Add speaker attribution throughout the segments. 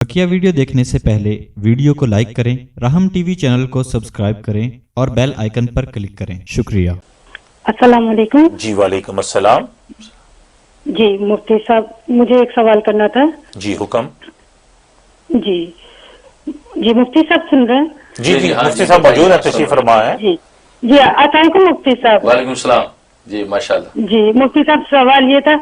Speaker 1: बकिया video देखने से पहले वीडियो को लाइक करें, राहम टीवी चैनल को सब्सक्राइब करें और बेल आइकन पर क्लिक करें। शुक्रिया।
Speaker 2: अस्सलाम वालेकुम।
Speaker 3: जी वालेकुम अस्सलाम।
Speaker 2: जी मुफ्ती साहब, मुझे एक सवाल करना था।
Speaker 3: जी हुक्म।
Speaker 2: जी जी मुफ्ती साहब सुन रहे हैं?
Speaker 3: जी जी मुफ्ती साहब मौजूद है, तशरीफ फरमा है।
Speaker 2: जी जी अस्सलाम वालेकुम मुफ्ती साहब।
Speaker 4: वालेकुम सलाम। जी माशाल्लाह।
Speaker 2: जी मुफ्ती साहब, सवाल ये था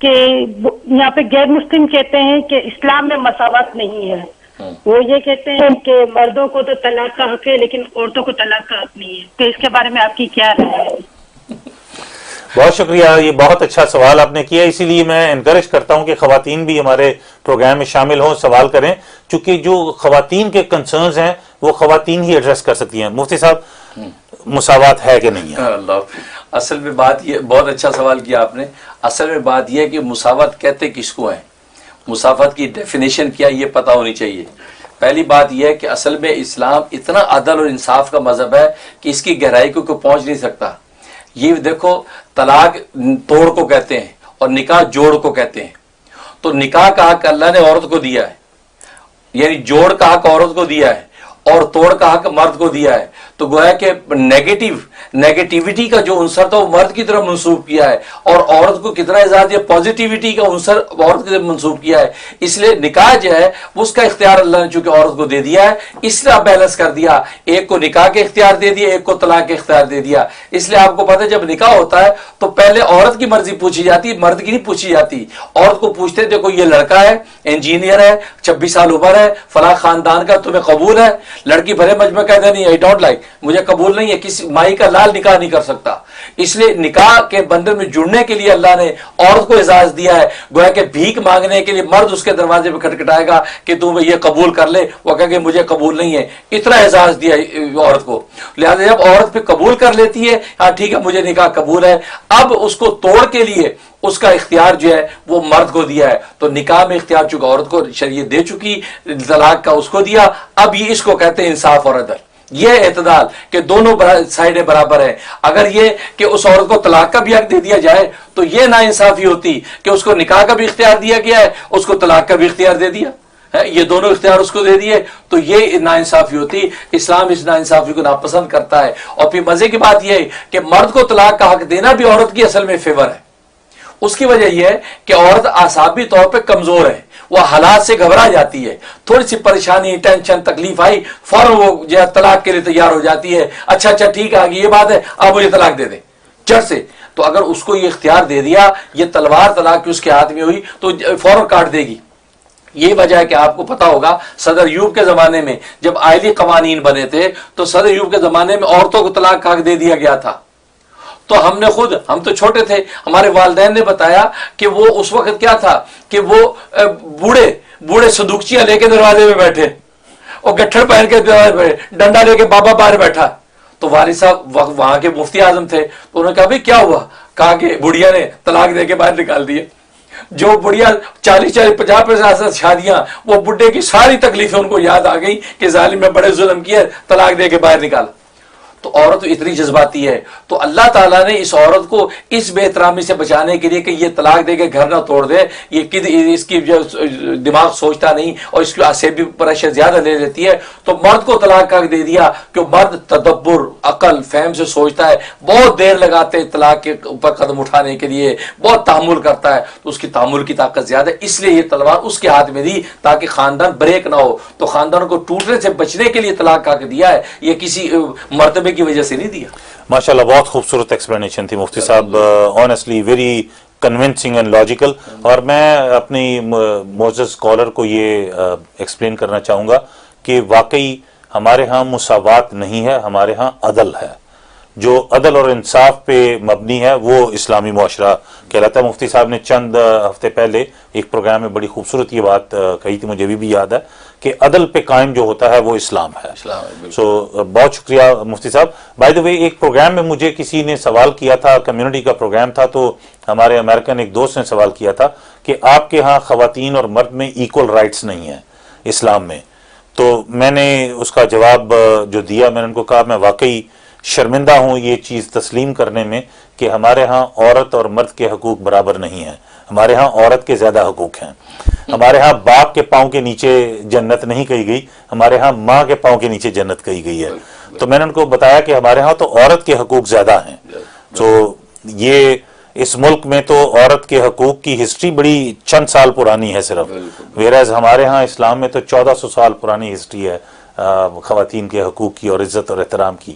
Speaker 2: कि यहाँ पे गैर मुस्लिम कहते हैं कि इस्लाम में मसावत नहीं है। वो ये कहते हैं कि मर्दों को तो तलाक का हक है लेकिन औरतों को तलाक का हक नहीं है। तो इसके बारे में आपकी क्या राय है?
Speaker 3: बहुत शुक्रिया, ये बहुत अच्छा सवाल आपने किया। इसीलिए मैं एनकरेज करता हूं कि खवातीन भी हमारे प्रोग्राम में शामिल हों, सवाल करें, क्योंकि जो खवातीन के कंसर्न्स हैं वो खवातीन ही एड्रेस कर सकती हैं। मुफ्ती साहब, मुसावात है कि नहीं है?
Speaker 4: अल्लाह, असल में बात ये, बहुत अच्छा सवाल किया आपने। असल में बात यह है कि मुसावत कहते किसको है, मुसावत की डेफिनेशन क्या ये पता होनी चाहिए। पहली बात यह है कि असल में इस्लाम इतना अदल और इंसाफ का मजहब है कि इसकी गहराई को कोई पहुंच नहीं सकता। ये देखो, तलाक तोड़ को कहते हैं और निकाह जोड़ को कहते हैं। तो निकाह का हक अल्लाह ने औरत को दिया है, यानी जोड़ का हक औरत को दिया है और तोड़ का हक मर्द को दिया है। तो गोया कि नेगेटिविटी का जो अंसर था वो मर्द की तरफ मंसूब किया है और औरत को कितना एजाज दिया, पॉजिटिविटी का अंसर औरत की तरफ मंसूब किया है। इसलिए निकाह जो है उसका इख्तियार अल्लाह ने चूंकि औरत को दे दिया है, इसलिए बैलेंस कर दिया। एक को निकाह के इख्तियार दे दिया, एक को तलाक के इख्तियार दे दिया। इसलिए आपको पता है जब निकाह होता है तो पहले औरत की मर्जी पूछी जाती है, मर्द की नहीं पूछी जाती। औरत को पूछते देखो ये लड़का है, इंजीनियर है, 26 साल उम्र है, फला खानदान का, तुम्हें कबूल है? लड़की भरे मजमे कहते नहीं, आई डोंट लाइक, मुझे कबूल नहीं है, किसी माई का लाल निकाह नहीं कर सकता। इसलिए निकाह के बंधन में जुड़ने के लिए अल्लाह ने औरत को इजाजत दिया है। गोया कि भीख मांगने के लिए मर्द उसके दरवाजे पे खटखटाएगा कि तू ये कबूल कर ले, वो कहेगा मुझे कबूल नहीं है। इतना इजाजत दिया औरत को। लिहाजा जब औरत पे कबूल कर लेती है, हाँ ठीक है मुझे निकाह कबूल है, अब उसको तोड़ के लिए उसका इख्तियार जो है वो मर्द को दिया है। तो निकाह में इख्तियार चूंकि औरत को शरीयत दे चुकी, तलाक का उसको दिया। अब ये इसको कहते हैं इंसाफ और अदल, ये एतदाल कि दोनों साइडें बराबर है। अगर ये कि उस औरत को तलाक का भी हक दे दिया जाए तो ये नाइंसाफी होती कि उसको निकाह का भी इख्तियार दिया गया है, उसको तलाक का भी इख्तियार दे दिया है, ये दोनों इख्तियार उसको दे दिए, तो ये नाइंसाफी होती। इस्लाम इस नाइंसाफी को नापसंद करता है। और फिर मजे की बात यह है कि मर्द को तलाक का हक देना भी औरत की असल में फेवर है। उसकी वजह यह है कि औरत आसाबी तौर पे कमजोर है, वह हालात से घबरा जाती है, थोड़ी सी परेशानी, टेंशन, तकलीफ आई, फौरन वो जो है तलाक के लिए तैयार हो जाती है। अच्छा ठीक है, ये बात है, अब मुझे तलाक दे दे जड़ से। तो अगर उसको ये इख्तियार दे दिया, ये तलवार तलाक की उसके हाथ में हुई तो फौरन काट देगी। ये वजह है कि आपको पता होगा सदर यूब के जमाने में जब आयली कवानीन बने थे तो सदर यूब के जमाने में औरतों को तलाक का हक दे दिया गया था। तो हमने खुद, हम तो छोटे थे, हमारे वालिदैन ने बताया कि वो उस वक्त क्या था कि वो बूढ़े संदूकचियां लेके दरवाजे में बैठे और गट्ठर पहन के डंडा लेके बाबा बाहर बैठा। तो वालिद साहब वहां के मुफ्ती आजम थे, तो उन्होंने कहा भाई क्या हुआ? कहा कि बुढ़िया ने तलाक दे के बाहर निकाल दिए। जो बुढ़िया 40-50% शादियां, वो बुढ़े की सारी तकलीफें उनको याद आ गई कि जालिम ने बड़े जुल्म किए, तलाक दे के बाहर निकाला। तो औरत तो इतनी जज्बाती है, तो अल्लाह ताला ने इस औरत को इस बेहतरामी से बचाने के लिए कि ये तलाक दे के घर ना तोड़ दे, ये इसकी जो दिमाग सोचता नहीं और इसकी आसेबी प्रेशर ज्यादा ले लेती है, तो मर्द को तलाक का दे दिया कि मर्द तदब्बुर, अकल, फहम से सोचता है, बहुत देर लगाते हैं तलाक के ऊपर कदम उठाने के लिए, बहुत तहम्मुल करता है, तो उसकी तहम्मुल की ताकत ज्यादा है। इसलिए ये तलवार उसके हाथ में दी ताकि खानदान ब्रेक ना हो। तो खानदान को टूटने से बचने के लिए तलाक का दिया है, ये किसी मर्तबे की वजह से नहीं दिया।
Speaker 3: माशाल्लाह, बहुत खूबसूरत एक्सप्लेनेशन थी मुफ्ती साहब, honestly very convincing and logical. और मैं अपनी मोअज़्ज़ज़ स्कॉलर को ये एक्सप्लेन करना चाहूँगा कि वाकई हमारे यहाँ मुसावात नहीं है, हमारे यहाँ अदल है। जो अदल और इंसाफ पे मबनी है वो इस्लामी मुआशरा कहलाता है। मुफ्ती साहब ने चंद हफ्ते पहले एक प्रोग्राम में बड़ी खूबसूरत ये बात कही थी, मुझे भी याद है कि अदल पे कायम जो होता है वो इस्लाम है। सो बहुत शुक्रिया मुफ्ती साहब। बाय द वे, एक प्रोग्राम में मुझे किसी ने सवाल किया था, कम्युनिटी का प्रोग्राम था, तो हमारे अमेरिकन एक दोस्त ने सवाल किया था कि आपके यहाँ खवातीन और मर्द में इक्वल राइट्स नहीं है इस्लाम में। तो मैंने उसका जवाब जो दिया, मैंने उनको कहा मैं वाकई शर्मिंदा हूँ ये चीज़ तस्लीम करने में कि हमारे यहाँ औरत और मर्द के हकूक़ बराबर नहीं हैं, हमारे यहाँ औरत के ज़्यादा हकूक़ हैं। ہمارے ہاں باپ کے پاؤں کے نیچے جنت نہیں کہی گئی، ہمارے ہاں ماں کے پاؤں کے نیچے جنت کہی گئی ہے. تو میں نے ان کو بتایا کہ ہمارے ہاں تو عورت کے حقوق زیادہ ہیں. تو یہ اس ملک میں تو عورت کے حقوق کی ہسٹری بڑی چند سال پرانی ہے صرف، ویراز ہمارے ہاں اسلام میں تو 1400 سال پرانی ہسٹری ہے خواتین کے حقوق کی اور عزت اور احترام کی.